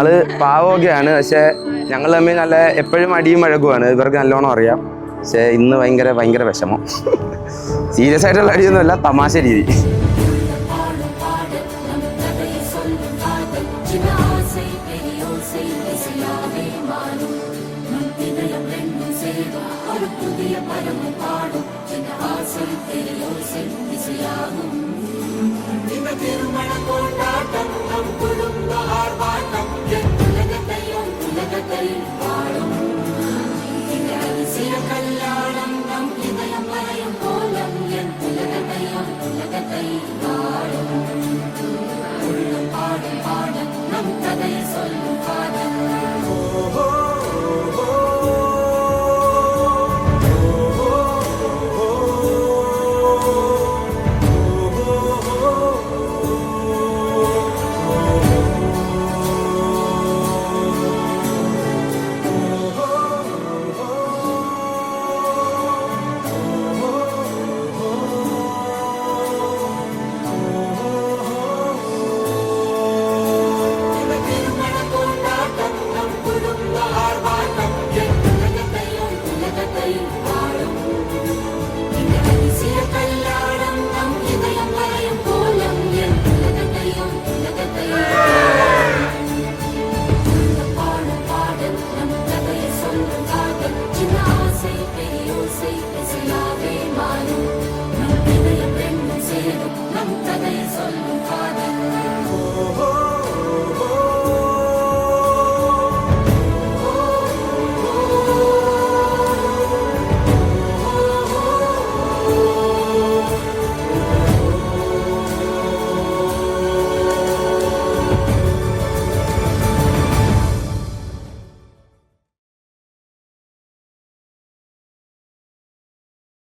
ആള് പാവമൊക്കെയാണ്. പക്ഷെ ഞങ്ങൾ തമ്മിൽ നല്ല എപ്പോഴും അടിയും വഴക്കുമാണ്. ഇവർക്ക് നല്ലോണം അറിയാം. പക്ഷെ ഇന്ന് ഭയങ്കര വിഷമം. സീരിയസ് ആയിട്ടുള്ള അടിയൊന്നുമല്ല, തമാശ രീതി. திருமண கொண்டாட்டம் நம் குடும்ப ஆர்ப்பாட்டம் உலகத்தையும்